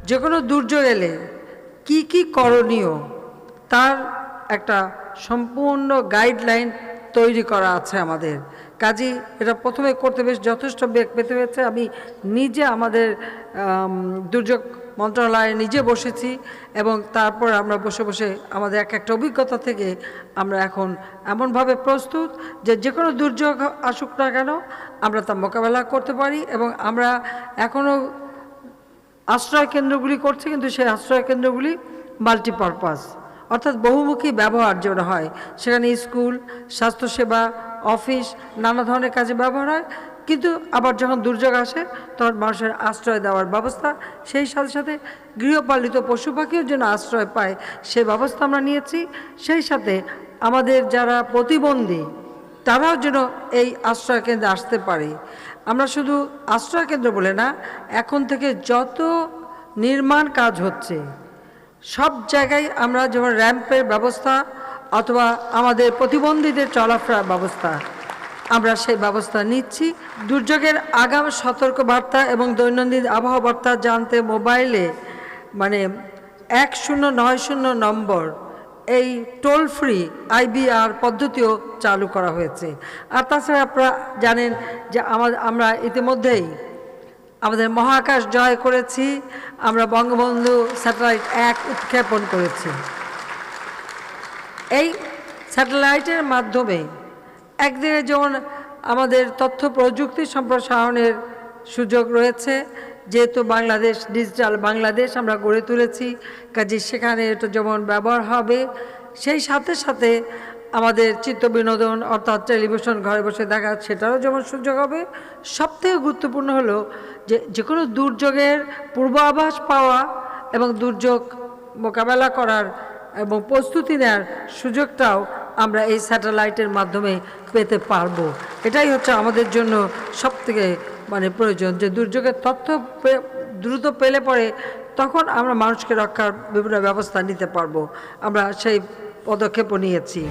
যে কোনো দুর্যোগ এলে কি কি করণীয় তার একটা সম্পূর্ণ গাইডলাইন তৈরি করা আছে আমাদের। কাজেই এটা প্রথমে করতে বেশ যথেষ্ট বেগ পেতে হয়েছে। আমি নিজে আমাদের দুর্যোগ মন্ত্রণালয়ে নিজে বসেছি এবং তারপর আমরা বসে বসে আমাদের একটা অভিজ্ঞতা থেকে আমরা এখন এমনভাবে প্রস্তুত যে কোনো দুর্যোগ আসুক না কেন আমরা তা মোকাবেলা করতে পারি। এবং আমরা এখনও আশ্রয় কেন্দ্রগুলি করছি, কিন্তু সেই আশ্রয় কেন্দ্রগুলি মাল্টিপারপাস, অর্থাৎ বহুমুখী ব্যবহার যেন হয়। সেখানে স্কুল, স্বাস্থ্যসেবা, অফিস, নানা ধরনের কাজে ব্যবহার হয়। কিন্তু আবার যখন দুর্যোগ আসে তখন মানুষের আশ্রয় দেওয়ার ব্যবস্থা, সেই সাথে সাথে গৃহপালিত পশু পাখিও যেন আশ্রয় পায় সেই ব্যবস্থা আমরা নিয়েছি। সেই সাথে আমাদের যারা প্রতিবন্ধী তারাও যেন এই আশ্রয় কেন্দ্রে আসতে পারে। আমরা শুধু আশ্রয় কেন্দ্র বলে না, এখন থেকে যত নির্মাণ কাজ হচ্ছে সব জায়গায় আমরা যেমন র্যাম্পের ব্যবস্থা অথবা আমাদের প্রতিবন্ধীদের চলাফেরার ব্যবস্থা আমরা সেই ব্যবস্থা নিচ্ছি। দুর্যোগের আগাম সতর্কবার্তা এবং দৈনন্দিন আবহাওয়া বার্তা জানতে মোবাইলে 1090 নম্বর এই টোল ফ্রি IBR পদ্ধতিও চালু করা হয়েছে। আর তাছাড়া আপনারা জানেন যে আমরা ইতিমধ্যেই আমাদের মহাকাশ জয় করেছি। আমরা বঙ্গবন্ধু স্যাটেলাইট 1 উৎক্ষেপণ করেছি। এই স্যাটেলাইটের মাধ্যমে একদিকে যেমন আমাদের তথ্য প্রযুক্তি সম্প্রসারণের সুযোগ রয়েছে, যেহেতু বাংলাদেশ ডিজিটাল বাংলাদেশ আমরা গড়ে তুলেছি, কাজে সেখানে এটা যেমন ব্যবহার হবে, সেই সাথে সাথে আমাদের চিত্ত বিনোদন অর্থাৎ টেলিভিশন ঘরে বসে দেখা সেটারও যেমন সুযোগ হবে। সবথেকে গুরুত্বপূর্ণ হলো যে কোনো দুর্যোগের পূর্বাভাস পাওয়া এবং দুর্যোগ মোকাবেলা করার এবং প্রস্তুতি নেওয়ার সুযোগটাও আমরা এই স্যাটেলাইটের মাধ্যমে পেতে পারবো। এটাই হচ্ছে আমাদের জন্য সবথেকে প্রয়োজন, যে দুর্যোগের তথ্য দ্রুত পেলে পরে তখন আমরা মানুষকে রক্ষার বিভিন্ন ব্যবস্থা নিতে পারবো। আমরা সেই পদক্ষেপও নিয়েছি।